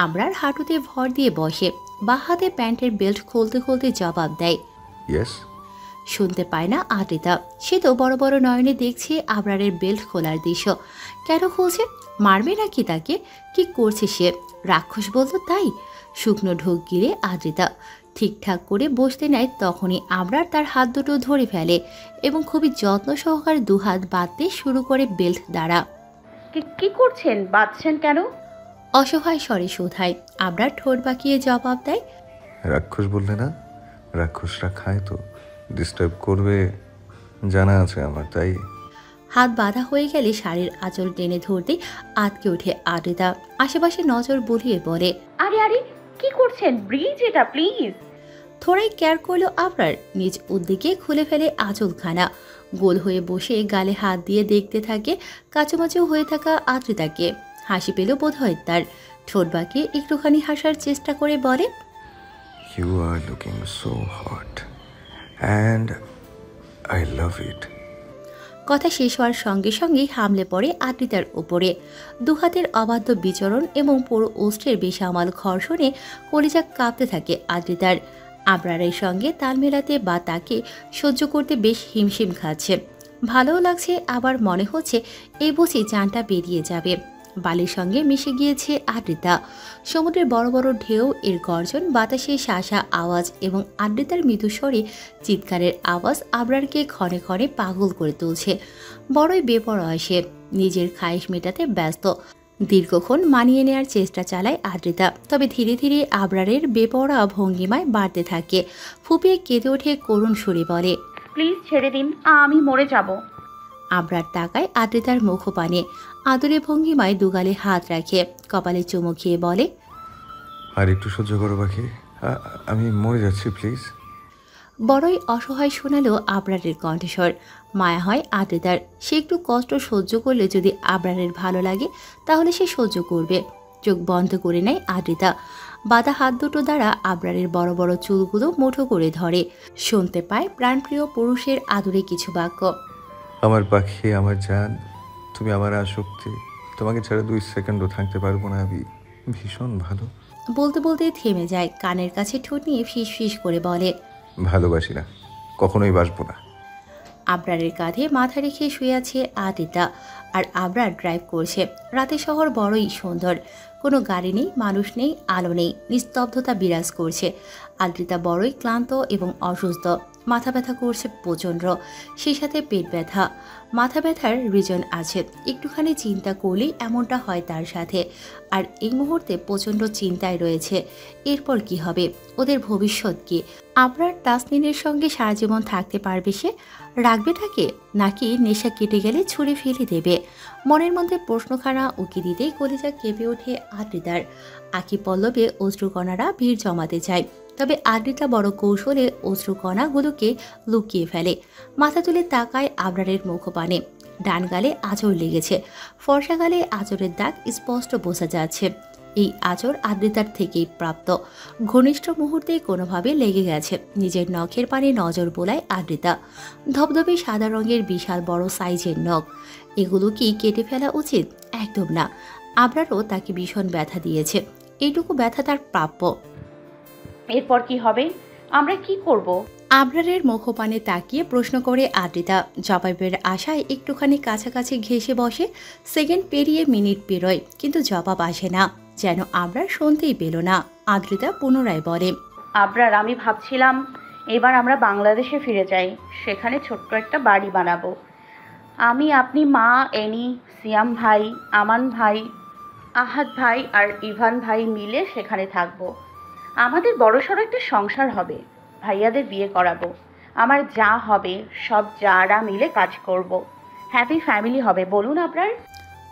আমরার হাঁটুতে ভর দিয়ে বসে, বা হাতে প্যান্টের বেল্ট খুলতে খুলতে জবাব দেয়, ইয়েস। শুনতে পায় না আদ্রিতা। সে তো বড় বড় নয়নে দেখছে আবরারের বেল্ট খোলার দৃশ্য। কেন খুলছে? মারবে নাকি তাকে? কি করছে সে? রাক্ষস বলতো তাই। শুকনো ঢোক গিলে আদ্রিতা ঠিকঠাক করে বসতে নেয়, তখনই আবরার তার হাত দুটো ধরে ফেলে এবং খুবই যত্ন সহকারে দুহাত বাঁধতে শুরু করে বেল্ট দ্বারা। কি করছেন? বাঁধছেন কেন? অসহায় স্বরে শোধায়। আবরার ঠোঁট বাঁকিয়ে জবাব দেয়, রাক্ষস বললে না, রাক্ষসরা খায় তো, ডিস্টার্ব করবে জানা আছে আমার, তাই। হাত বাঁধা হয়ে গেলে শাড়ির আঁচল টেনে ধরতে আটকে ওঠে আদ্রিতা। আশেপাশে নজর বুলিয়ে বলে, আরে আরে, কি করছেন? ব্রিজ এটা, প্লিজ। থোড়াই কেয়ার করলো আবরার। নিজ উদ্দিকে খুলে ফেলে আঁচলখানা। গোল হয়ে বসে গালে হাত দিয়ে দেখতে থাকে কাচুমাচু হয়ে থাকা আদ্রিতাকে। হাসি পেল বোধ হয় তার। ঠোঁট বাঁকিয়ে একটুখানি হাসার চেষ্টা করে বলে, you are looking so hot and I love it. কথা শেষ হওয়ার সঙ্গে সঙ্গেই হামলে পড়ে আদ্রিতার উপরে। দুহাতের অবাধ্য বিচরণ এবং পুরো অস্ত্রের বেসামাল ঘর্ষণে কলিজা কাঁপতে থাকে আদ্রিতার। আবরারের সঙ্গে তাল মেলাতে বা তাকে সহ্য করতে বেশ হিমশিম খাচ্ছে। ভালোও লাগছে, আবার মনে হচ্ছে এই বুঝি জানটা বেরিয়ে যাবে। বালির সঙ্গে মিশে গিয়েছে আদ্রিতা। সমুদ্রের বড় বড় ঢেউ, এর গর্জন, বাতাসে শাসা আওয়াজ এবং আদ্রিতার মৃদুস্বরে চিৎকারের আওয়াজ আবরারকে ক্ষণে ক্ষণে পাগল করে তুলছে। বড়ই বেপরোয়া সে, নিজের খায়েশ মেটাতে ব্যস্ত। দীর্ঘক্ষণ মানিয়ে নেয়ার চেষ্টা চালায় আদ্রিতা, তবে ধীরে ধীরে আবরারের বেপরোয়া ভঙ্গিমায় বাড়তে থাকে। ফুপিয়ে কেঁদে ওঠে করুণ সুরে বলে, প্লিজ ছেড়ে দিন, আমি মরে যাব। আবরার তাকায় আদ্রিতার মুখপানে। আদরে ভঙ্গিমায় দুগালে হাত রাখে, কপালে চুমু খেয়ে বলে, আর একটু সহ্য করো পাখি, আমি মরে যাচ্ছি, প্লিজ। বড়ই অসহায় শোনালো আবরারের কণ্ঠস্বর। মায়া হয় আদ্রিতার। সে একটু কষ্ট সহ্য করলে যদি আবরারের ভালো লাগে তাহলে সে সহ্য করবে। চোখ বন্ধ করে নেয় আদ্রিতা। বাঁধা হাত দুটো দ্বারা আবরারের বড় বড় চুলগুলো মুঠো করে ধরে। শুনতে পায় প্রাণপ্রিয় পুরুষের আদরে কিছু বাক্য। আমার পাখি, আমার জান, তুমি আমার আসক্তি, তোমাকে ছাড়া 2 সেকেন্ডও থাকতে পারবো না আমি, ভীষণ ভালো। বলতে বলতে থেমে যায়, কানের কাছে ঠোঁট নিয়ে ফিস ফিস করে বলে, ভালোবাসি না, কখনোই বাসবো না। আবরারের কাঁধে মাথা রেখে শুয়ে আছে আদ্রিতা, আর আবরার ড্রাইভ করছে। রাতে শহর বড়ই সুন্দর। কোনো গাড়ি নেই, মানুষ নেই, আলো নেই, নিস্তব্ধতা বিরাজ করছে। আদ্রিতা বড়ই ক্লান্ত এবং অসুস্থ। মাথা ব্যথা করছে প্রচণ্ড, সেই সাথে পেট ব্যথা। মাথা ব্যথার রিজন আছে, একটুখানি চিন্তা করলেই এমনটা হয় তার সাথে। আর এই মুহূর্তে প্রচণ্ড চিন্তায় রয়েছে, এরপর কি হবে, ওদের ভবিষ্যৎ কি। আবরার তাসনিনের সঙ্গে সারা জীবন থাকতে পারবে সে? রাখবে তাকে, নাকি নেশা কেটে গেলে ছুঁড়ে ফেলে দেবে? মনের মধ্যে প্রশ্নখানা উকি দিতেই কলিজা কেঁপে ওঠে আদ্রিতার। আঁকি পল্লবে অশ্রুকণারা ভিড় জমাতে চায়, তবে আদ্রিতা বড় কৌশলে অশ্রুকণাগুলোকে লুকিয়ে ফেলে। মাথা তুলে তাকায় আবরারের মুখপানে। ডান গালে আঁচড় লেগেছে, ফর্সা গালে আঁচড়ের দাগ স্পষ্ট বোঝা যাচ্ছে। এই আঁচড় আদ্রিতার থেকেই প্রাপ্ত। ঘনিষ্ঠ মুহূর্তে কোনোভাবে লেগে গেছে। নিজের নখের পানে নজর বোলায় আদ্রিতা। ধবধবে সাদা রঙের বিশাল বড় সাইজের নখ। এগুলো কি কেটে ফেলা উচিত? একদম না। আবরারও তাকে ভীষণ ব্যথা দিয়েছে, এইটুকু ব্যথা তার প্রাপ্য। এরপর কি হবে? আমরা কি করব? আবরারের মুখপানে তাকিয়ে প্রশ্ন করে আদ্রিতা। জবাবের আশায় একটুখানি কাছাকাছি ঘেঁষে বসে। সেকেন্ড পেরিয়ে মিনিট পেরোয়, কিন্তু জবাব আসে না। যেন আবরার শুনতেই পেল না। আদ্রিতা পুনরায় বলে, আবরার, আমি ভাবছিলাম এবার আমরা বাংলাদেশে ফিরে যাই, সেখানে ছোট্ট একটা বাড়ি বানাবো। আমি, আপনি, মা, এনি, সিয়াম ভাই, আমান ভাই, আহাদ ভাই আর ইভান ভাই মিলে সেখানে থাকবো। আমাদের বড়সড় একটা সংসার হবে। ভাইয়াদের বিয়ে করাবো। আমার যা হবে সব যারা মিলে কাজ করব। হ্যাপি ফ্যামিলি হবে, বলুন আপনার।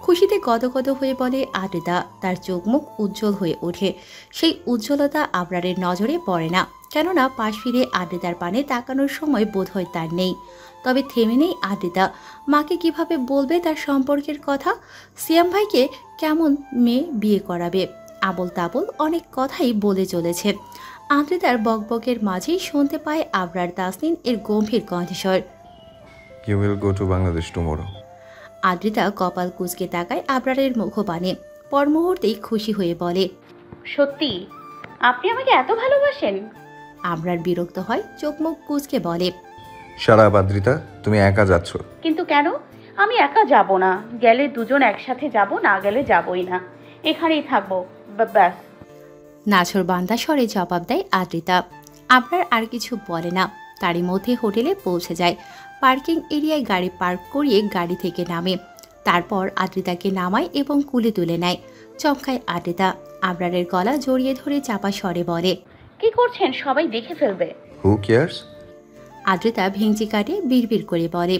খুশিতে গদগদ হয়ে বলে আদ্রিতা। তার চোখ মুখ উজ্জ্বল হয়ে ওঠে। সেই উজ্জ্বলতা আবরারের নজরে পড়ে না, কেননা পাশ ফিরে আদ্রিতার পানে তাকানোর সময় বোধ হয় তার নেই। তবে থেমে নেই আদ্রিতা। মাকে কিভাবে বলবে তার সম্পর্কের কথা? সিয়াম ভাইকে কেমন মেয়ে বিয়ে করাবে? আবল তাবল অনেক কথাই বলে চলেছে। আদ্রিতার বকবকের মাঝেই শুনতে পায় আবরার তাসনিন এর গম্ভীর কণ্ঠস্বর। You will go to Bangladesh tomorrow. Adrita কপাল কুঁচকে তাকায় আবরারের মুখপানে। পর মুহূর্তেই খুশি হয়ে বলে, সত্যি আপনি আমাকে এত ভালোবাসেন? আবরার বিরক্ত হয়, চোখ মুখ কুঁচকে বলে, সারা আদ্রিতা, তুমি একা যাচ্ছ। কিন্তু কেন? আমি একা যাব না। গেলে দুজন একসাথে যাব, না গেলে যাবই না। এখানেই থাকবো, ব্যাস। নাছর বান্দা স্বরে জবাব দেয় আদ্রিতা। আবরার আর কিছু বলে না। তারই মধ্যে হোটেলে পৌঁছে যায়। পার্কিং এরিয়ায় গাড়ি পার্ক করিয়ে গাড়ি থেকে নামে। তারপর আদ্রিতাকে নামায় এবং কুলে তুলে নেয়। চমকায় আদ্রিতা। আবরারের গলা জড়িয়ে ধরে চাপা স্বরে বলে, কি করছেন? সবাই দেখে ফেলবে। Who cares? আদ্রিতা ভেঙচি কাটে বিড়বিড় করে বলে,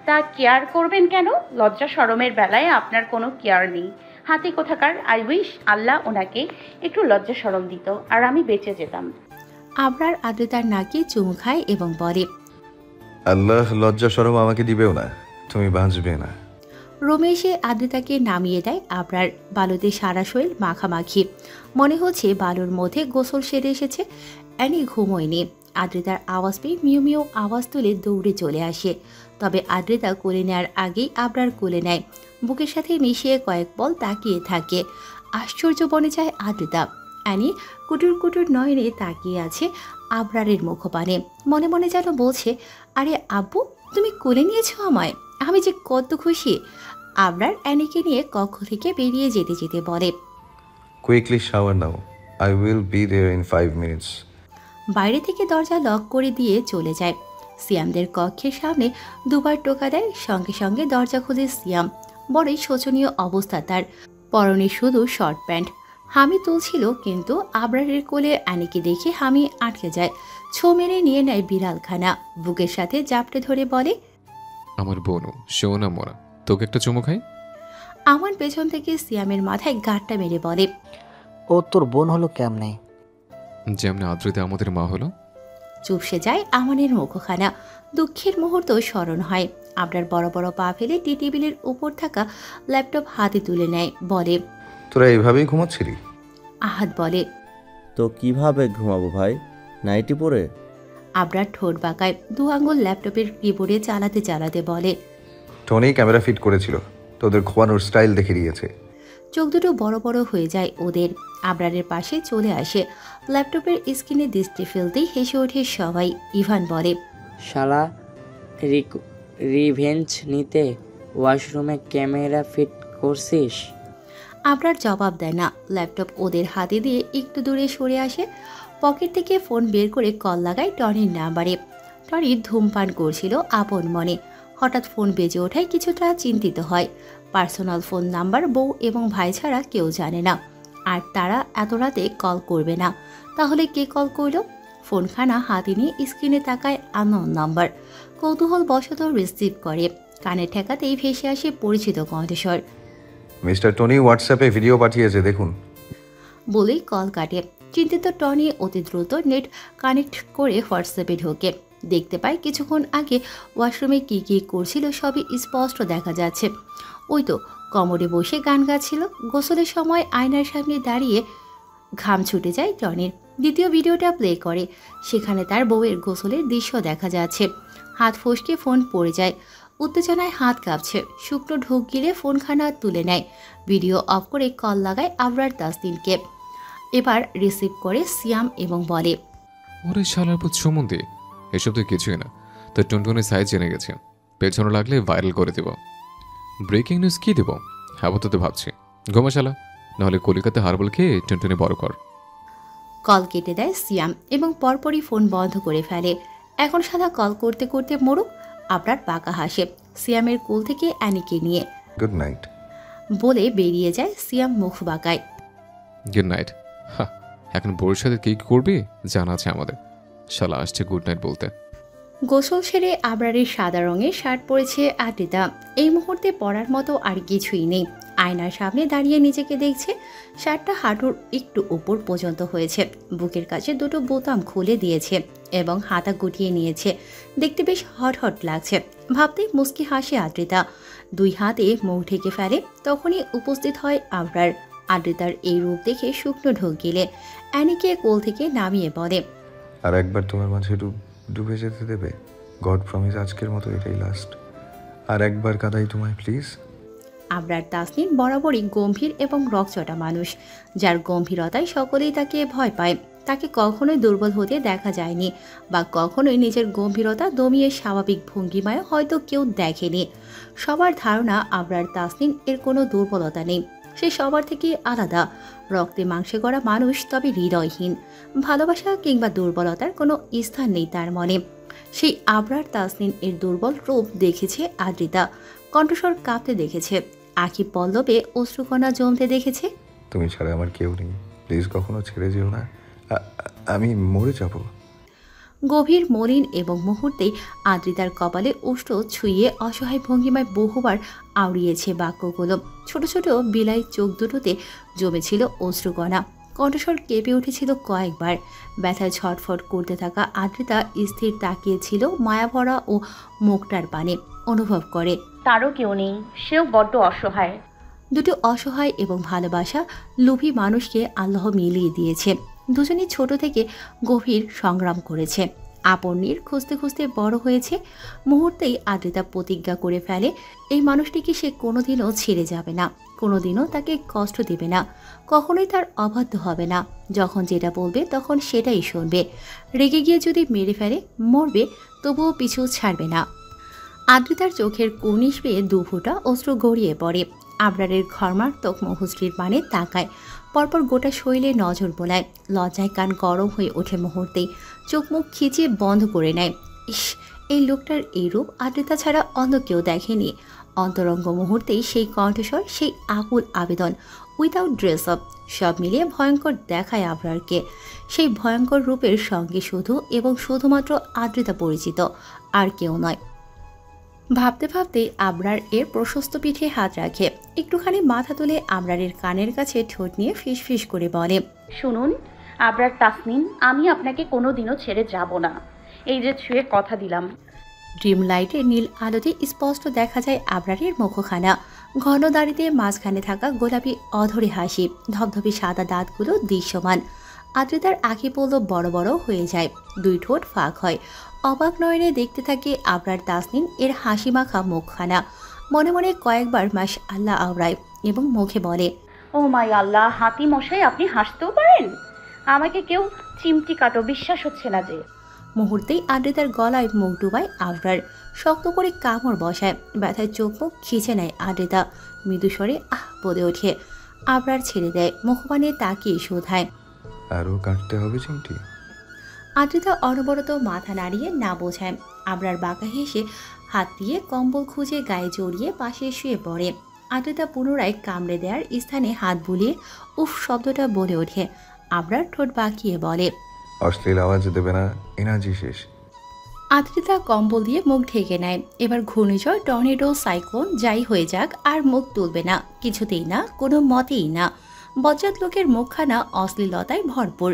তা কেয়ার করবেন কেন? লজ্জা শরমের বেলায় আপনার কোনো কেয়ার নেই। হাতি কোথাকার। আই উইশ আল্লাহ ওনাকে একটু লজ্জা শরম দিত, আর আমি বেঁচে যেতাম। আবরার আদ্রিতার নাকে চুমু খায় এবং বলে, আল্লাহ লজ্জা শরম আমাকে দিবেও না, তুমি বাঁচবে না। রোমে এসে আদ্রিতাকে নামিয়ে দেয় আবরার। বালুতে সারা শরীর মাখামাখি। মনে হচ্ছে বালুর মধ্যে গোসল সেরে এসেছে। অ্যানি ঘুমোয়নি। আদ্রিতার আওয়াজ পেয়ে মিউ মিউ আওয়াজ তুলে দৌড়ে চলে আসে। তবে আদ্রিতা কোলে নেওয়ার আগেই আবরার কোলে নেয়। বুকের সাথে মিশিয়ে কয়েক পল তাকিয়ে থাকে। আশ্চর্য বনে যায় আদ্রিতা। অ্যানি কুটুর কুটুর নয়নে তাকিয়ে আছে আবরারের মুখপানে। মনে মনে যেন বলছে, আরে আব্বু, তুমি কোলে নিয়েছো আমায়, আমি যে কত খুশি। আবরার অ্যানিকে নিয়ে কক্ষ থেকে বেরিয়ে যেতে যেতে বলে, কুইকলি শাওয়ার নাও, I will be there in 5 minutes. বাইরে থেকে দরজা লক করে দিয়ে চলে যায়। সিয়ামদের কক্ষের সামনে দুবার টোকা দেয়। সঙ্গে সঙ্গে দরজা খুলে সিয়াম। বড়ই শোচনীয় অবস্থা তার। পরনে শুধু শর্ট প্যান্ট। হামি তুলছিল, কিন্তু আবরারের কোলে অ্যানিকে দেখে হামি আটকে যায়। ছো মেরে নিয়ে নেয় বিড়ালখানা। বুকের সাথে জাপটে ধরে বলে, আমার বোনও শোনা মোনা, তোকে একটা চুমু খাই। আমার পেছন থেকে সিয়ামের মাথায় গাঁটটা মেরে বলে, ও তোর বোন হলো কেমনে? যেমন আদ্রিতা আমাদের মা হলো। চুপসে যায় আমানের মুখখানা। দুঃখের মুহূর্ত স্মরণ হয়। আবরার বড় বড় পা ফেলে টি টেবিলের উপর থাকা ল্যাপটপ হাতে তুলে নেয়। বলে, তোরা এভাবেই ঘুমাচ্ছিলি? আহাদ বলে, তো কিভাবে ঘুমাবো ভাই, নাইটি পরে? আবরার ঠোঁট বাঁকায়। দু আঙুল ল্যাপটপের কিবোর্ডে চালাতে চালাতে বলে, টনি ক্যামেরা ফিট করেছিল, তোদের ঘুমানোর স্টাইল দেখে দিয়েছে। চোখ দুটো বড় বড় হয়ে যায় ওদের। আবরারের পাশে চলে আসে। ল্যাপটপের স্ক্রিনে দৃষ্টি ফেলতেই হেসে ওঠে সবাই। ইভান বলে, শালা রিভেঞ্জ নিতে ওয়াশরুমে ক্যামেরা ফিট করছিস? আবরার জবাব দেয় না। ল্যাপটপ ওদের হাতে দিয়ে একটু দূরে সরে আসে। পকেট থেকে ফোন বের করে কল লাগায় টনির নাম্বারে। টনি ধূমপান করছিল আপন মনে। হঠাৎ ফোন বেজে ওঠায় কিছুটা চিন্তিত হয়। পার্সোনাল ফোন নাম্বার বউ এবং ভাই ছাড়া কেউ জানে না। আর তারা এত রাতে কল করবে না। তাহলে কে কল করল? ফোনখানা হাতে নিয়ে স্ক্রিনে তাকায় আননোন নাম্বার। কৌতূহল বশত রিসিভ করে। কানে ঠেকাতেই ভেসে আসে পরিচিত কণ্ঠস্বর। মিস্টার টনি হোয়াটসঅ্যাপে ভিডিও পাঠিয়েছে, দেখুন। বলেই কল কাটে। চিন্তিত টনি অতি দ্রুত নেট কানেক্ট করে হোয়াটসঅ্যাপে ঢোকে। দেখতে পায় কিছুক্ষণ আগে ওয়াশরুমে কী কী করছিল সবই স্পষ্ট দেখা যাচ্ছে। ওই তো কোমরে বসে গান গাচ্ছিল। গোসলের সময় আয়নার সামনে দাঁড়িয়ে ঘাম ছুটে যায় টনির। দ্বিতীয় ভিডিওটা প্লে করে। সেখানে তার বউয়ের গোসলের দৃশ্য দেখা যাচ্ছে। হাত ফসকে ফোন পড়ে যায়। উত্তেজনায় হাত কাঁপছে। শুকনো ঢোক গিলে ফোনখানা তুলে নেয়। ভিডিও অফ করে কল লাগায় আবরার তাসদিনকে। এবার রিসিভ করে সিয়াম এবং বলে, ওরে শালার পুত সম্বন্ধে এসব তো কিছুই না। তোর টুনটুনের সাইজ জেনে গেছে। পেছনে লাগলে ভাইরাল করে দেব। ব্রেকিং নিউজ কি দেব আপাতত ভাবছি। ঘুমা শালা, নাহলে কলিকাতা হারবল খেয়ে টুনটুনে বড় কর। কল কেটে দেয় সিয়াম এবং পরপরই ফোন বন্ধ করে ফেলে। এখন সাদা কল করতে করতে মরুক। আবরার বাঁকা হাসে সিয়ামের কোল থেকে অ্যানিকে নিয়ে। গুড নাইট বলে বেরিয়ে যায় সিয়াম মুখ বাঁকায়। Good night. এখন বউর সাথে কি করবি জানা আছে আমাদের। শালা আসছে গুড নাইট বলতে। গোসল সেরে আবরারের সাদা রঙের শার্ট পরেছে আদ্রিতা। এই মুহূর্তে পরার মতো আর কিছুই নেই। আয়নার সামনে দাঁড়িয়ে নিজেকে দেখছে। শার্টটা হাঁটুর একটু উপর পর্যন্ত হয়েছে। বুকের কাছে দুটো বোতাম খুলে দিয়েছে এবং হাতা গুটিয়ে নিয়েছে। দেখতে বেশ হট হট লাগছে। ভাবতেই মুচকি হাসে আদ্রিতা। দুই হাতে মুখ ঢেকে ফেলে। তখনই উপস্থিত হয় আবরার। আদ্রিতার এই রূপ দেখে শুকনো ঢোক গিলে অ্যানিকে কোল থেকে নামিয়ে বলে, আর একবার তোমার মাঝে ডুবে যেতে দেবে? গড প্রমিস, আজকের মতো এটাই লাস্ট। আর একবার কাদাই তোমায় প্লিজ। আবরার তাসনিন বরাবরই গম্ভীর এবং রকচটা মানুষ, যার গম্ভীরতায় সকলেই তাকে ভয় পায়। তাকে কখনোই দুর্বল হতে দেখা যায়নি, বা কখনোই নিজের গম্ভীরতা দমিয়ে স্বাভাবিক ভঙ্গিমায় হয়তো কেউ দেখেনি। সবার ধারণা আবরার তাসনিন এর কোনো দুর্বলতা নেই, সে সবার থেকে আলাদা, রক্তে মাংসে গড়া মানুষ, তবে হৃদয়হীন। ভালোবাসা কিংবা দুর্বলতার কোনো স্থান নেই তার মনে। সেই আবরার তাসনিন এর দুর্বল রূপ দেখেছে আদ্রিতা, কণ্ঠস্বর কাঁপতে দেখেছে, আখি পল্লবে অশ্রুকণা জমতে দেখেছে। তুমি ছাড়া আমার কেউ নেই, প্লিজ কখনো ছেড়ে যেও না, আমি মরে যাব। গভীর মলিন এবং মুহূর্তেই আদ্রিতার কপালে উষ্ণ ছুঁয়ে অসহায় ভঙ্গিমায় বহুবার আওড়িয়েছে বাক্যগুলো। ছোট ছোট বিলাই চোখ দুটোতে জমেছিল অশ্রুকণা, কণ্ঠস্বর কেঁপে উঠেছিল কয়েকবার। ব্যথায় ছটফট করতে থাকা আদ্রিতা স্থির তাকিয়েছিল মায়াভরা ও মুখটার পানে, অনুভব করে তারও কেউ নেই, সেও বড্ড অসহায়। দুটো অসহায় এবং ভালোবাসা লোভী মানুষকে আল্লাহ মিলিয়ে দিয়েছে। দুজনই ছোট থেকে গভীর সংগ্রাম করেছে, আপন্নির খুঁজতে খুঁজতে বড় হয়েছে। মুহূর্তেই আদ্রিতা প্রতিজ্ঞা করে ফেলে এই মানুষটিকে সে কোনোদিনও ছেড়ে যাবে না, কোনোদিনও তাকে কষ্ট দেবে না, কখনোই তার অবাধ্য হবে না। যখন যেটা বলবে তখন সেটাই শুনবে, রেগে গিয়ে যদি মেরে ফেলে মরবে, তবুও পিছু ছাড়বে না। আদ্রিতার চোখের কর্নিশ বেয়ে দুফোঁটা অশ্রু গড়িয়ে পড়ে। আবরারের ঘর্মাত্মক মুখশ্রীর পানে তাকায়, পরপর গোটা শরীরে নজর বোলায়। লজ্জায় কান গরম হয়ে ওঠে মুহূর্তেই, চোখ মুখ খিচিয়ে বন্ধ করে নেয়। ইস, এই লোকটার এই রূপ আদ্রিতা ছাড়া অন্য কেউ দেখেনি। অন্তরঙ্গ মুহূর্তেই সেই কণ্ঠস্বর, সেই আকুল আবেদন, উইদাউট ড্রেস আপ, সব মিলিয়ে ভয়ঙ্কর দেখায় আবরারকে। সেই ভয়ঙ্কর রূপের সঙ্গে শুধু এবং শুধুমাত্র আদ্রিতা পরিচিত, আর কেউ নয়। ভাবতে ভাবতে আবরার এর প্রশস্ত পিঠে হাত রাখে, একটুখানি মাথা তুলে আবরারের কানের কাছে ঠোঁট নিয়ে ফিসফিস করে বলে, শুনুন আবরার তাসনিন, আমি আপনাকে কোনোদিনও ছেড়ে যাব না, এই যে ছুঁয়ে কথা দিলাম। ড্রিম লাইটের নীল আলোতে স্পষ্ট দেখা যায় আবরারের মুখখানা, ঘন দাড়িতে মাঝখানে থাকা গোলাপি অধরে হাসি, ধবধবে সাদা দাঁতগুলো দৃশ্যমান। আদ্রিতার আঁখি পল্লব বড় বড় হয়ে যায়, দুই ঠোঁট ফাঁক হয়। অবাক নয়নে দেখতে থাকে আবরার তাসনিন এর হাসি মাখা মুখখানা। মনে মনে কয়েকবার মাস আল্লাহ আওড়ায় এবং মুখে বলে, ও মাই আল্লাহ, হাতি মশাই আপনি হাসতেও পারেন? আমাকে কেউ চিমটি কাটো, বিশ্বাস হচ্ছে না যে। মুহূর্তেই আদ্রিতার গলায় মুখ ডুবায় আবরার, শক্ত করে কামড় বসায়। ব্যথায় চোখ মুখ খিচে নেয় আদ্রিতা, মৃদুস্বরে আহ বলে ওঠে। আবরার ছেড়ে দেয়, মুখপানে তাকিয়ে শোধায়, আরও কাটতে হবে চিমটি? আদ্রিতা অনবরত মাথা নাড়িয়ে না বোঝায়। আবরার বাঁকা হেসে হাত দিয়ে কম্বল খুঁজে গায়ে জড়িয়ে পাশে শুয়ে পড়ে। আদ্রিতা পুনরায় কামড়ে দেওয়ার স্থানে হাত বুলিয়ে উফ শব্দটা বলে ওঠে। আবরার ঠোঁট বাঁকিয়ে বলে, অশ্লীল আওয়াজ দেবে না, এনার্জি শেষ। আদ্রিতা কম্বল দিয়ে মুখ ঢেকে নেয়। এবার ঘূর্ণিঝড়, টর্নেডো, সাইক্লোন যাই হয়ে যাক, আর মুখ তুলবে না, কিছুতেই না, কোনো মতেই না। বজ্জাত লোকের মুখখানা অশ্লীলতায় ভরপুর,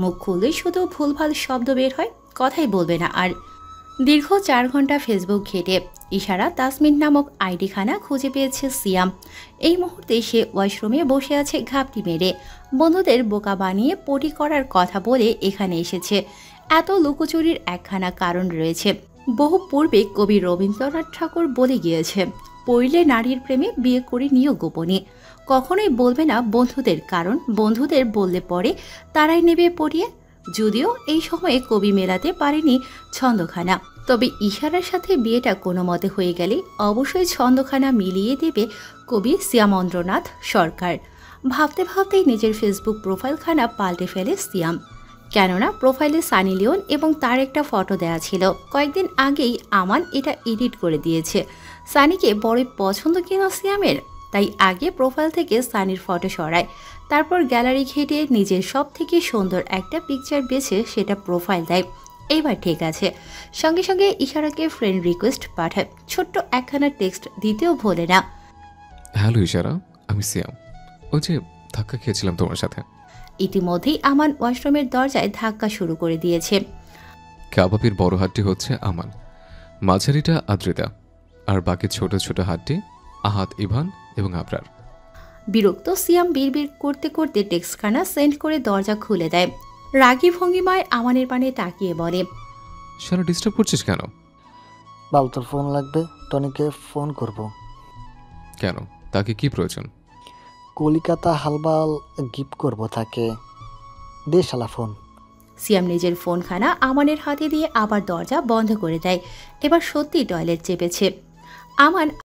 মুখ খুললেই শুধু ভুলভাল শব্দ বের হয়, কথাই বলবে না আর। দীর্ঘ 4 ঘন্টা ফেসবুক ঘেটে ইশারা তাসমিন নামক আইডিখানা খুঁজে পেয়েছে সিয়াম। এই মুহূর্তে সে ওয়াশরুমে বসে আছে ঘাপটি মেরে, বন্ধুদের বোকা বানিয়ে পটি করার কথা বলে এখানে এসেছে। এত লুকোচুরির একখানা কারণ রয়েছে। বহু পূর্বে কবি রবীন্দ্রনাথ ঠাকুর বলে গিয়েছে, পড়লে নারীর প্রেমে বিয়ে করে নিও গোপনে। কখনোই বলবে না বন্ধুদের, কারণ বন্ধুদের বললে পরে তারাই নেবে পড়িয়ে। যদিও এই সময়ে কবি মেলাতে পারেনি ছন্দখানা, তবে ইশারার সাথে বিয়েটা কোনো মতে হয়ে গেলে অবশ্যই ছন্দখানা মিলিয়ে দেবে কবি শ্যামন্দ্রনাথ সরকার। ভাবতে ভাবতেই নিজের ফেসবুক প্রোফাইলখানা পাল্টে ফেলে সিয়াম। কেননা প্রোফাইলে সানি লিওন এবং তার একটা ফটো দেওয়া ছিল। কয়েকদিন আগেই আমান এটা এডিট করে দিয়েছে। সানিকে বড়ই পছন্দ কিনা সিয়ামের, তাই আগে প্রোফাইল থেকে সানির ফটো সরায়, তারপর গ্যালারি ঘেটে নিজের সব থেকে সুন্দর একটা পিকচার বেছে সেটা প্রোফাইল দেয়। এইবার ঠিক আছে, সঙ্গে সঙ্গে ইশারাকে ফ্রেন্ড রিকোয়েস্ট পাঠায়, ছোট্ট একখানা টেক্সট দিতেও ভোলে না। হ্যালো ইশারা, আমি সিয়াম। ওই যে ধাক্কা খেয়েছিলাম তোমার সাথে। ইতিমধ্যেই আমান ওয়াশরুমের দরজায় ধাক্কা শুরু করে দিয়েছে। কাবাবির বড় হাতটি হচ্ছে আমান, মাঝারিটা আদ্রিতা, আর বাকি ছোট ছোট হাতটি আহাত, ইভান এবং আবরার। বিরক্ত সিয়াম বিড়বিড় করতে করতে টেক্সটখানা সেন্ড করে দরজা খুলে দেয়। রাগী ভঙ্গিমায় আমানের পানে তাকিয়ে বলে, শালা ডিস্টার্ব করছিস কেন? বাবু তোর ফোন লাগবে, টনিকে ফোন করব। কেন, তাকে কি প্রয়োজন? কলিকাতা হালবাল গিফট করব তাকে। দে শালা ফোন। সিয়াম নিজের ফোনখানা আমানের হাতে দিয়ে আবার দরজা বন্ধ করে দেয়। এবার সত্যি টয়লেট চেপেছে। আমান